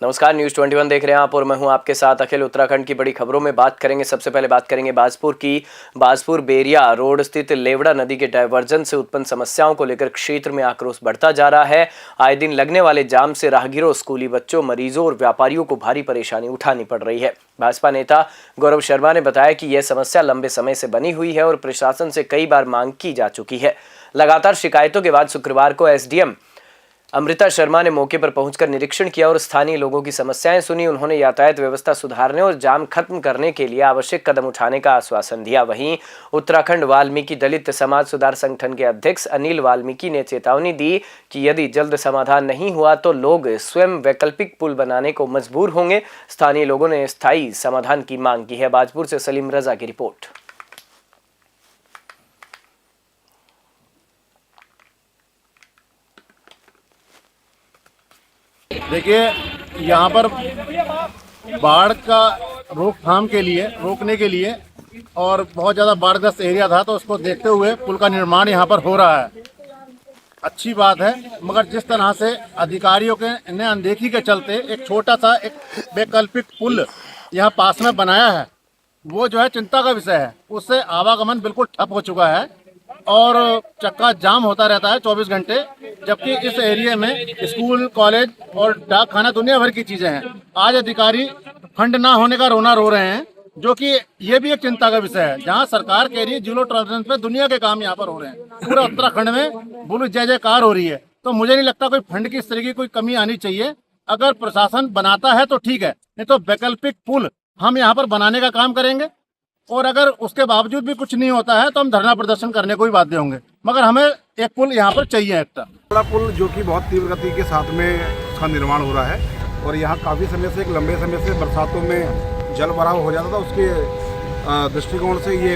नमस्कार, न्यूज़ 21 देख रहे हैं आप और मैं हूं आपके साथ अखिल। उत्तराखंड की बड़ी खबरों में बात करेंगे। सबसे पहले बात करेंगे बाजपुर की। बाजपुर बेरिया रोड स्थित लेवड़ा नदी के डायवर्जन से उत्पन्न समस्याओं को लेकर क्षेत्र में आक्रोश बढ़ता जा रहा है। आए दिन लगने वाले जाम से राहगीरों, स्कूली बच्चों, मरीजों और व्यापारियों को भारी परेशानी उठानी पड़ रही है। भाजपा नेता गौरव शर्मा ने बताया कि यह समस्या लंबे समय से बनी हुई है और प्रशासन से कई बार मांग की जा चुकी है। लगातार शिकायतों के बाद शुक्रवार को एसडीएम अमृता शर्मा ने मौके पर पहुंचकर निरीक्षण किया और स्थानीय लोगों की समस्याएं सुनी। उन्होंने यातायात व्यवस्था सुधारने और जाम खत्म करने के लिए आवश्यक कदम उठाने का आश्वासन दिया। वहीं उत्तराखंड वाल्मीकि दलित समाज सुधार संगठन के अध्यक्ष अनिल वाल्मीकि ने चेतावनी दी कि यदि जल्द समाधान नहीं हुआ तो लोग स्वयं वैकल्पिक पुल बनाने को मजबूर होंगे। स्थानीय लोगों ने स्थायी समाधान की मांग की है। बाजपुर से सलीम रजा की रिपोर्ट। देखिए, यहाँ पर बाढ़ का रोकने के लिए और बहुत ज़्यादा बाढ़ग्रस्त एरिया था, तो उसको देखते हुए पुल का निर्माण यहाँ पर हो रहा है। अच्छी बात है, मगर जिस तरह से अधिकारियों के ने अनदेखी के चलते एक छोटा सा एक वैकल्पिक पुल यहाँ पास में बनाया है, वो जो है चिंता का विषय है। उससे आवागमन बिल्कुल ठप हो चुका है और चक्का जाम होता रहता है 24 घंटे, जबकि इस एरिया में स्कूल, कॉलेज और डाक खाना दुनिया भर की चीज़ें हैं। आज अधिकारी फंड ना होने का रोना रो रहे हैं, जो कि ये भी एक चिंता का विषय है। जहां सरकार कह रही है जीरो टॉलरेंस पे दुनिया के काम यहाँ पर हो रहे हैं, पूरा उत्तराखंड में बुरी जय जयकार हो रही है। तो मुझे नहीं लगता कोई फंड की इस तरह की कोई कमी आनी चाहिए। अगर प्रशासन बनाता है तो ठीक है, नहीं तो वैकल्पिक पुल हम यहाँ पर बनाने का काम करेंगे और अगर उसके बावजूद भी कुछ नहीं होता है तो हम धरना प्रदर्शन करने को ही बाध्य होंगे। मगर हमें एक पुल यहाँ पर चाहिए, एक्स्ट्रा बड़ा पुल, जो कि बहुत तीव्र गति के साथ में उसका निर्माण हो रहा है। और यहाँ काफ़ी समय से, एक लंबे समय से बरसातों में जल भराव हो जाता था, उसके दृष्टिकोण से ये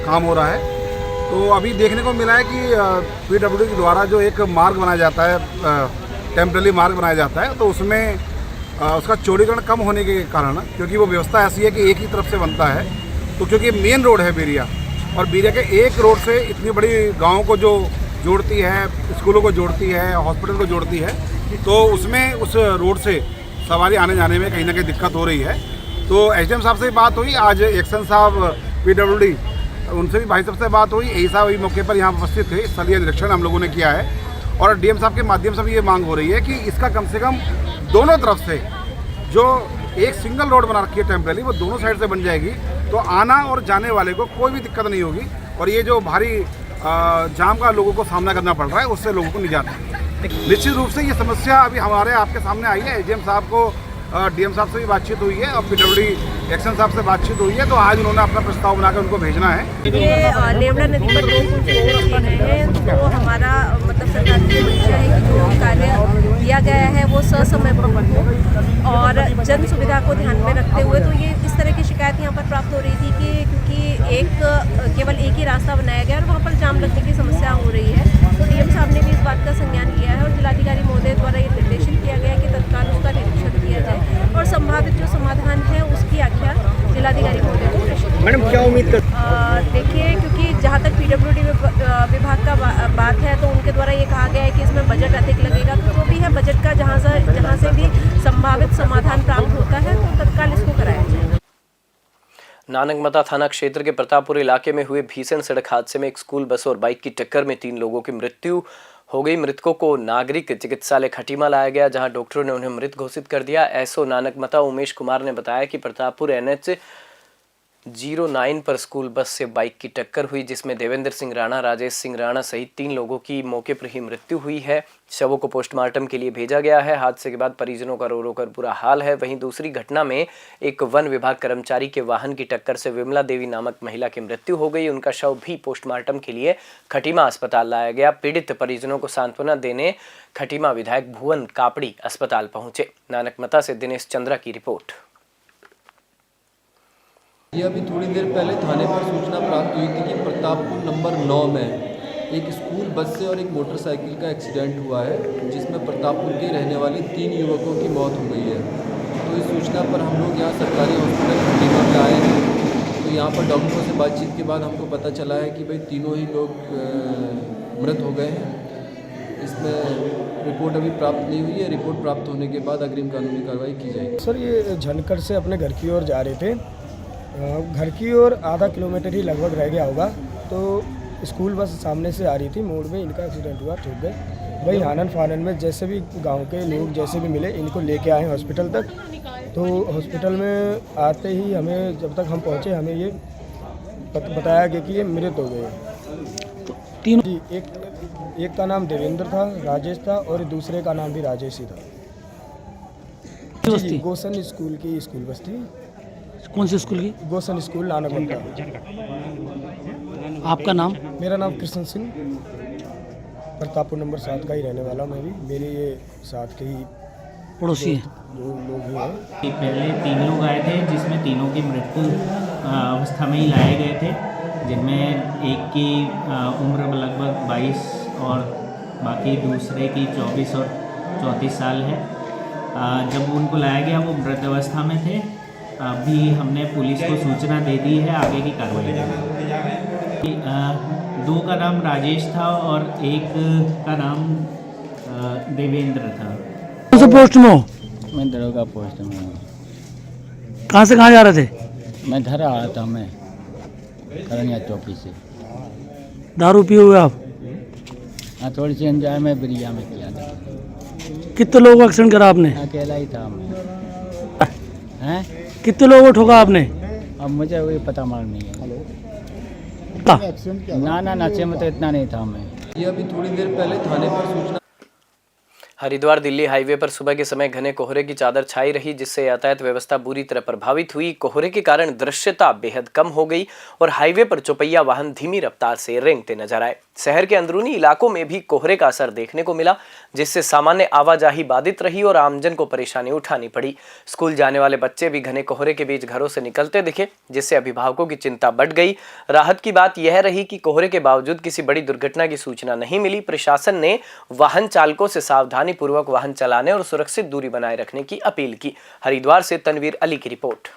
काम हो रहा है। तो अभी देखने को मिला है कि पीडब्ल्यूडी के द्वारा जो एक मार्ग बनाया जाता है, टेम्पररी मार्ग बनाया जाता है, तो उसमें उसका चौड़ीकरण कम होने के कारण, क्योंकि वो व्यवस्था ऐसी है कि एक ही तरफ से बनता है, तो क्योंकि मेन रोड है बेरिया, और बेरिया के एक रोड से इतनी बड़ी गाँव को जो जोड़ती है, स्कूलों को जोड़ती है, हॉस्पिटल को जोड़ती है, तो उसमें उस रोड से सवारी आने जाने में कहीं ना कहीं दिक्कत हो रही है। तो एसडीएम साहब से बात हुई, आज एक्शन साहब पीडब्ल्यूडी, उनसे भी भाई साहब से बात हुई। यही साहब वही मौके पर यहाँ उपस्थित थे। स्थलीय निरीक्षण हम लोगों ने किया है और डीएम साहब के माध्यम से भी ये मांग हो रही है कि इसका कम से कम दोनों तरफ से जो एक सिंगल रोड बना रखी है टेम्पररी, वो दोनों साइड से बन जाएगी, तो आना और जाने वाले को कोई भी दिक्कत नहीं होगी। और ये जो भारी जाम का लोगों को सामना करना पड़ रहा है, उससे लोगों को निजात है। निश्चित रूप से ये समस्या अभी हमारे आपके सामने आई है। एसडीएम साहब को डीएम साहब से भी बातचीत हुई है और पीडब्ल्यूडी एक्शन साहब से बातचीत हुई है, तो आज उन्होंने अपना प्रस्ताव बनाकर उनको भेजना है। ये लेवड़ा नदी पर 2 पुल किए गए हैं, तो हमारा मतलब सरकार की मंशा है कि जो कार्य किया गया है वो ससमय पर हो और जन सुविधा को ध्यान में रखते हुए। तो ये इस तरह की शिकायत यहाँ पर प्राप्त हो रही थी कि क्योंकि केवल एक ही रास्ता बनाया गया और वहाँ पर जाम लगने की समस्या हो रही है। तो डीएम साहब ने भी इस बात का संज्ञान लिया है और जिलाधिकारी महोदय द्वारा ये निर्देशित किया गया है कि तत्काल उसका निरीक्षण किया जाए और संभावित जो समाधान है उसकी आख्या जिलाधिकारी महोदय को प्रेषित। मैडम, क्या उम्मीद कर देखिए, क्योंकि जहाँ तक पीडब्ल्यूडी विभाग का बात है, तो उनके द्वारा ये कहा गया है कि इसमें बजट अधिक लगेगा। तो जो भी है बजट का जहाँ से भी संभावित समाधान प्राप्त होता है तो तत्काल इसको कराया जाए। नानकमता थाना क्षेत्र के प्रतापपुर इलाके में हुए भीषण सड़क हादसे में एक स्कूल बस और बाइक की टक्कर में 3 लोगों की मृत्यु हो गई। मृतकों को नागरिक चिकित्सालय खटीमा लाया गया, जहां डॉक्टरों ने उन्हें मृत घोषित कर दिया। एसओ नानकमता उमेश कुमार ने बताया कि प्रतापपुर NH 09 पर स्कूल बस से बाइक की टक्कर हुई, जिसमें देवेंद्र सिंह राणा, राजेश सिंह राणा सहित 3 लोगों की मौके पर ही मृत्यु हुई है। शवों को पोस्टमार्टम के लिए भेजा गया है। हादसे के बाद परिजनों का रो रो कर बुरा हाल है। वहीं दूसरी घटना में एक वन विभाग कर्मचारी के वाहन की टक्कर से विमला देवी नामक महिला की मृत्यु हो गई। उनका शव भी पोस्टमार्टम के लिए खटीमा अस्पताल लाया गया। पीड़ित परिजनों को सांत्वना देने खटीमा विधायक भुवन कापड़ी अस्पताल पहुंचे। नानकमता से दिनेश चंद्रा की रिपोर्ट। ये अभी थोड़ी देर पहले थाने पर सूचना प्राप्त हुई थी कि प्रतापपुर नंबर 9 में एक स्कूल बस से और एक मोटरसाइकिल का एक्सीडेंट हुआ है, जिसमें प्रतापपुर के रहने वाले 3 युवकों की मौत हो गई है। तो इस सूचना पर हम लोग यहाँ सरकारी हॉस्पिटल खटीमा में आए हैं। तो यहाँ पर डॉक्टरों से बातचीत के बाद हमको पता चला है कि भाई तीनों ही लोग मृत हो गए हैं इसमें रिपोर्ट अभी प्राप्त नहीं हुई है। रिपोर्ट प्राप्त होने के बाद अग्रिम कानूनी कार्रवाई की जाएगी। सर ये झनकर से अपने घर की ओर जा रहे थे। घर की ओर आधा किलोमीटर ही लगभग रह गया होगा तो स्कूल बस सामने से आ रही थी, मोड़ में इनका एक्सीडेंट हुआ, ठुक गए। वही आनन फानन में जैसे भी गांव के लोग जैसे भी मिले इनको लेके आए हॉस्पिटल तक। तो हॉस्पिटल में आते ही हमें, जब तक हम पहुंचे, हमें ये बताया गया कि ये मृत हो गए। तीन जी, एक का नाम देवेंद्र था, राजेश था, और दूसरे का नाम भी राजेश ही था। जी, गोसन स्कूल की स्कूल बस थी। कौन से स्कूल की? गोसन स्कूल नानकमंडा। आपका नाम? मेरा नाम कृष्ण सिंह, प्रतापपुर नंबर 7 का ही रहने वाला मैं भी। मेरे ये साथ के ही पड़ोसी हैं। दो लोग ही हैं। पहले 3 लोग आए थे जिसमें तीनों की मृत्यु अवस्था में ही लाए गए थे, जिनमें एक की उम्र लगभग 22 और बाकी दूसरे की 24 और 34 साल है। जब उनको लाया गया वो मृत अवस्था में थे। अभी हमने पुलिस को सूचना दे दी है, आगे की कार्रवाई करेंगे। 2 का नाम राजेश था और एक का नाम देवेंद्र था। कौन से पोस्ट में हो? मैं दरोगा पोस्ट में हूँ। कहाँ से कहाँ जा रहे थे? मैं घर आया था, मैं करनिया चौकी से। दारू पिए हुए आप? हाँ, थोड़ी सी एंजॉय में बिरिया में किया था। कितने लोगों का एक्सीडेंट करा आपने? अकेला ही था मैं। हैं? कितने लोगों को ठोका आपने? अब मुझे वही पता मार नहीं है। का? ना नशे में तो इतना नहीं था मैं। ये अभी थोड़ी देर पहले थाने पर सूचना। हरिद्वार दिल्ली हाईवे पर सुबह के समय घने कोहरे की चादर छाई रही, जिससे यातायात व्यवस्था बुरी तरह प्रभावित हुई। कोहरे के कारण दृश्यता बेहद कम हो गई और हाईवे पर चौपहिया वाहन धीमी रफ्तार से रेंगते नजर आए। शहर के अंदरूनी इलाकों में भी कोहरे का असर देखने को मिला, जिससे सामान्य आवाजाही बाधित रही और आमजन को परेशानी उठानी पड़ी। स्कूल जाने वाले बच्चे भी घने कोहरे के बीच घरों से निकलते दिखे, जिससे अभिभावकों की चिंता बढ़ गई। राहत की बात यह रही कि कोहरे के बावजूद किसी बड़ी दुर्घटना की सूचना नहीं मिली। प्रशासन ने वाहन चालकों से सावधानी पूर्वक वाहन चलाने और सुरक्षित दूरी बनाए रखने की अपील की। हरिद्वार से तनवीर अली की रिपोर्ट।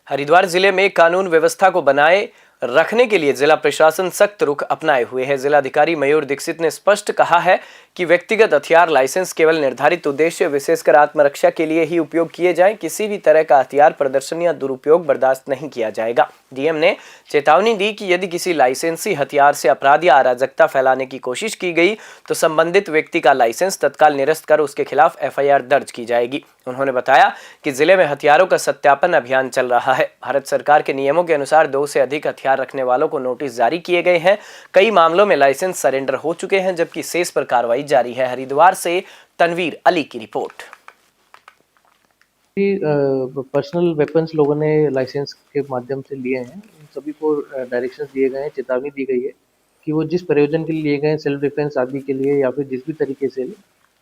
हरिद्वार जिले में कानून व्यवस्था को बनाए रखने के लिए जिला प्रशासन सख्त रुख अपनाए हुए है। जिलाधिकारी मयूर दीक्षित ने स्पष्ट कहा है कि व्यक्तिगत हथियार लाइसेंस केवल निर्धारित उद्देश्य विशेषकर आत्मरक्षा के लिए ही उपयोग किए जाएं। किसी भी तरह का हथियार प्रदर्शन या दुरुपयोग बर्दाश्त नहीं किया जाएगा। डीएम ने चेतावनी दी कि यदि किसी लाइसेंसी हथियार से अपराध या अराजकता फैलाने की कोशिश की गई तो संबंधित व्यक्ति का लाइसेंस तत्काल निरस्त कर उसके खिलाफ एफआईआर दर्ज की जाएगी। उन्होंने बताया कि जिले में हथियारों का सत्यापन अभियान चल रहा है। भारत सरकार के नियमों के अनुसार 2 से अधिक हथियार रखने वालों को नोटिस जारी किए गए हैं। कई मामलों में लाइसेंस सरेंडर हो चुके हैं, जबकि शेष पर कार्रवाई जारी है। हरिद्वार से तनवीर अली की रिपोर्ट। पर्सनल वेपन्स लोगों ने लाइसेंस के माध्यम से लिए हैं, उन सभी को डायरेक्शंस दिए गए हैं, चेतावनी दी गई है कि वो जिस प्रयोजन के लिए लिए गए, सेल्फ डिफेंस आदि के लिए या फिर जिस भी तरीके से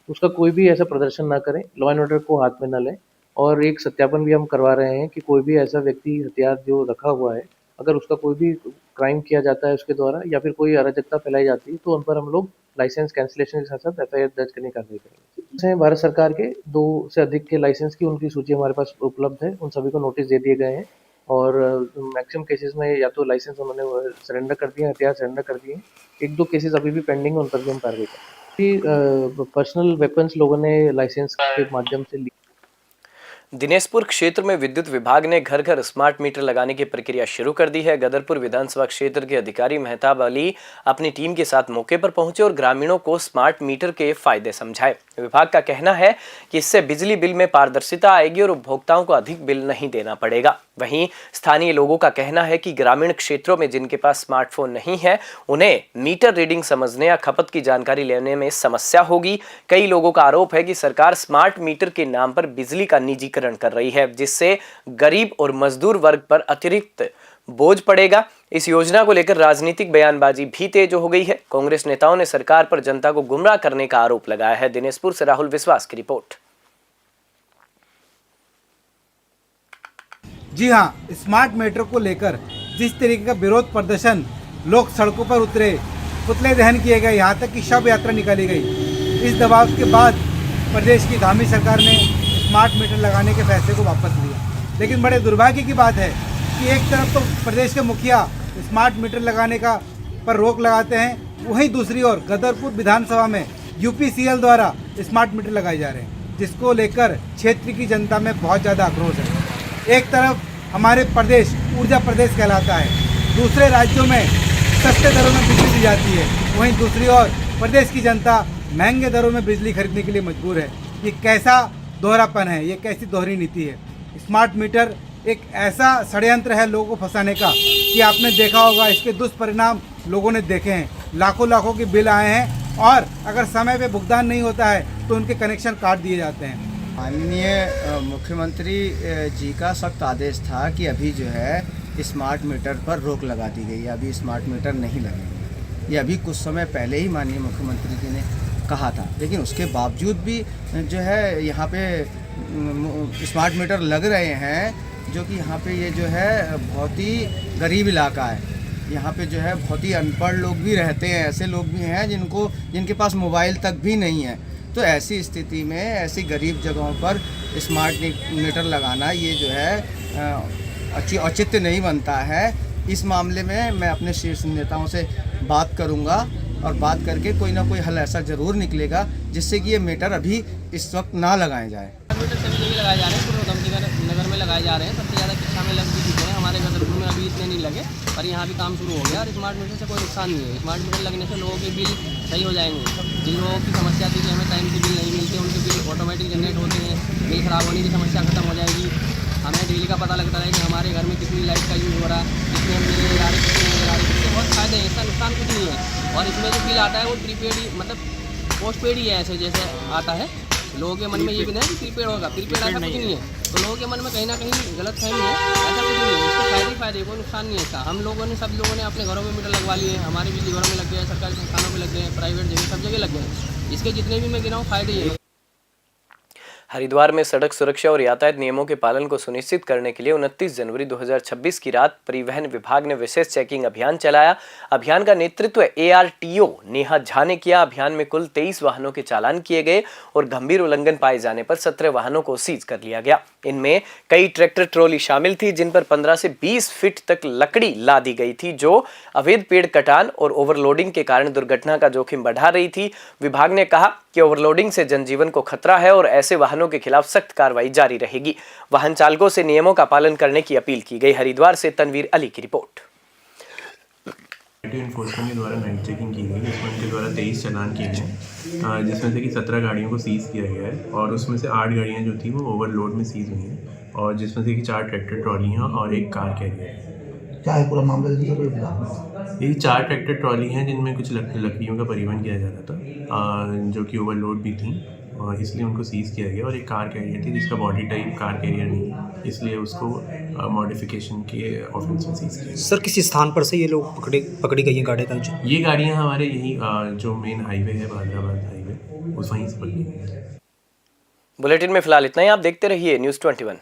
उसका कोई भी ऐसा प्रदर्शन ना करें, लॉ एंड ऑर्डर को हाथ में न लें। और एक सत्यापन भी हम करवा रहे हैं कि कोई भी ऐसा व्यक्ति हथियार जो रखा हुआ है, अगर उसका कोई भी क्राइम किया जाता है उसके द्वारा या फिर कोई अराजकता फैलाई जाती है तो उन पर हम लोग लाइसेंस कैंसिलेशन के साथ साथ एफआईआर दर्ज करने की कार्रवाई करेंगे। भारत सरकार के 2 से अधिक के लाइसेंस की उनकी सूची हमारे पास उपलब्ध है, उन सभी को नोटिस दे दिए गए हैं और मैक्सिमम केसेस में या तो लाइसेंस उन्होंने सरेंडर कर दिए, हथियार सरेंडर कर दिए। 1-2 केसेस अभी भी पेंडिंग है, उन पर भी हम कार्रवाई करेंगे। पर्सनल वेपन्स लोगों ने लाइसेंस के माध्यम से दिनेशपुर क्षेत्र में विद्युत विभाग ने घर घर स्मार्ट मीटर लगाने की प्रक्रिया शुरू कर दी है। गदरपुर विधानसभा क्षेत्र के अधिकारी मेहताब अली अपनी टीम के साथ मौके पर पहुंचे और ग्रामीणों को स्मार्ट मीटर के फायदे समझाए। विभाग का कहना है कि इससे बिजली बिल में पारदर्शिता आएगी और उपभोक्ताओं को अधिक बिल नहीं देना पड़ेगा। वहीं स्थानीय लोगों का कहना है कि ग्रामीण क्षेत्रों में जिनके पास स्मार्टफोन नहीं है, उन्हें मीटर रीडिंग समझने या खपत की जानकारी लेने में समस्या होगी। कई लोगों का आरोप है कि सरकार स्मार्ट मीटर के नाम पर बिजली का निजीकरण कर रही है, जिससे गरीब और मजदूर वर्ग पर अतिरिक्त बोझ पड़ेगा। इस योजना को लेकर राजनीतिक बयानबाजी भी तेज हो गई है। कांग्रेस नेताओं ने सरकार पर जनता को गुमराह करने का आरोप लगाया है। दिनेशपुर से राहुल विश्वास की रिपोर्ट। जी हाँ, स्मार्ट मीटर को लेकर जिस तरीके का विरोध प्रदर्शन, लोग सड़कों पर उतरे, पुतले दहन किए गए, यहाँ तक कि शव यात्रा निकाली गई। इस दबाव के बाद प्रदेश की धामी सरकार ने स्मार्ट मीटर लगाने के फैसले को वापस लिया। लेकिन बड़े दुर्भाग्य की बात है कि एक तरफ तो प्रदेश के मुखिया स्मार्ट मीटर लगाने का पर रोक लगाते हैं, वहीं दूसरी ओर गदरपुर विधानसभा में यूपीसीएल द्वारा स्मार्ट मीटर लगाए जा रहे हैं, जिसको लेकर क्षेत्र की जनता में बहुत ज़्यादा आक्रोश है। एक तरफ हमारे प्रदेश ऊर्जा प्रदेश कहलाता है, दूसरे राज्यों में सस्ते दरों में बिजली दी जाती है, वहीं दूसरी ओर प्रदेश की जनता महंगे दरों में बिजली खरीदने के लिए मजबूर है। ये कैसा दोहरापन है, ये कैसी दोहरी नीति है। स्मार्ट मीटर एक ऐसा षड्यंत्र है लोगों को फंसाने का कि आपने देखा होगा, इसके दुष्परिणाम लोगों ने देखे हैं। लाखों के बिल आए हैं और अगर समय पे भुगतान नहीं होता है तो उनके कनेक्शन काट दिए जाते हैं। माननीय मुख्यमंत्री जी का सख्त आदेश था कि अभी जो है स्मार्ट मीटर पर रोक लगा दी गई है, अभी स्मार्ट मीटर नहीं लगेंगे। ये अभी कुछ समय पहले ही माननीय मुख्यमंत्री जी ने कहा था, लेकिन उसके बावजूद भी जो है यहाँ पे स्मार्ट मीटर लग रहे हैं, जो कि यहाँ पे ये जो है बहुत ही गरीब इलाका है। यहाँ पे जो है बहुत ही अनपढ़ लोग भी रहते हैं, ऐसे लोग भी हैं जिनके पास मोबाइल तक भी नहीं है। तो ऐसी स्थिति में ऐसी गरीब जगहों पर स्मार्ट मीटर लगाना ये जो है औचित्य नहीं बनता है। इस मामले में मैं अपने शीर्ष नेताओं से बात करूँगा और बात करके कोई ना कोई हल ऐसा ज़रूर निकलेगा जिससे कि ये मीटर अभी इस वक्त ना लगाए जाए। मीटर सभी जगह लगाए जा रहे हैं, पूरे नगर में लगाए जा रहे हैं। सबसे ज़्यादा शिक्षा में लग भी चुके हैं, हमारे गदरपुर में अभी इतने नहीं लगे, पर यहाँ भी काम शुरू हो गया। और स्मार्ट मीटर से कोई नुकसान नहीं है। स्मार्ट मीटर लगने से लोगों के बिल सही हो जाएंगे। जिन लोगों की समस्या थी कि हमें टाइम से बिल नहीं मिलते, उनके बिल ऑटोमेटिक जनरेट होते हैं, बिल ख़राब होने की समस्या खत्म हो जाएगी। हमें डेली का पता लगता है कि हमारे घर में कितनी लाइट का यूज़ हो रहा है, कितने हम बिल ले जा रहे हैं, कितने ले जा रहे हैं। इससे बहुत फ़ायदे हैं, इसका नुकसान कुछ नहीं है। और इसमें जो बिल आता है वो प्रीपेड ही, मतलब पोस्ट पेड ही है, ऐसे जैसे आता है। लोगों के मन में ये भी नहीं कि प्रीपेड होगा, प्रीपेड ऐसा कुछ नहीं है। तो लोगों के मन में कहीं ना कहीं गलत फहमी है, ऐसा कुछ नहीं है। इसके फायदे ही फायदे, कोई नुकसान नहीं है इसका। हम लोगों ने, सब लोगों ने अपने घरों में मीटर लगवा लिए, हमारे बिजली घरों में लग गए, सरकारी संस्थानों में लग गए, प्राइवेट जगह सब जगह लग गए। इसके जितने भी मैं गिनाऊँ फायदे ही है। हरिद्वार में सड़क सुरक्षा और यातायात नियमों के पालन को सुनिश्चित करने के लिए 29 जनवरी 2026 की रात परिवहन विभाग ने विशेष चेकिंग अभियान चलाया। अभियान का नेतृत्व ARTO नेहा झा ने किया। अभियान में कुल 23 वाहनों के चालान किए गए और गंभीर उल्लंघन पाए जाने पर 17 वाहनों को सीज कर लिया गया। इनमें कई ट्रैक्टर ट्रॉली शामिल थी, जिन पर 15 से 20 फीट तक लकड़ी ला दी गई थी, जो अवैध पेड़ कटान और ओवरलोडिंग के कारण दुर्घटना का जोखिम बढ़ा रही थी। विभाग ने कहा कि ओवरलोडिंग से जनजीवन को खतरा है और ऐसे वाहनों के खिलाफ सख्त कार्रवाई जारी रहेगी। वाहन चालकों से नियमों का पालन करने की अपील की गई। हरिद्वार से तनवीर अली की रिपोर्ट। एनफोर्समेंट के द्वारा नाइट चेकिंग की गई, जिसमें उनके द्वारा 23 चालान किए गए, जिसमें से कि 17 गाड़ियों को सीज़ किया गया है और उसमें से 8 गाड़ियाँ जो थी वो ओवरलोड में सीज़ हुई हैं और जिसमें से कि 4 ट्रैक्टर ट्रॉलियाँ और 1 कार कैरियर। क्या है पूरा मामला? ये 4 ट्रैक्टर ट्रॉली हैं जिनमें कुछ लकड़ियों का परिवहन किया जा रहा था, जो कि ओवरलोड भी थी और इसलिए उनको सीज़ किया गया। और एक कार कैरियर थी जिसका बॉडी टाइप कार कैरियर नहीं है, इसलिए उसको मॉडिफिकेशन के ऑफेंस में सीज़ किया। सर किस स्थान पर से ये लोग पकड़ी गई हैं गाड़ियाँ? ये गाड़ियाँ हमारे यही जो मेन हाईवे है, बांद्राबाद हाईवे, उस वहीं से पकड़ी गई हैं। बुलेटिन में फिलहाल इतना ही। आप देखते रहिए News 21।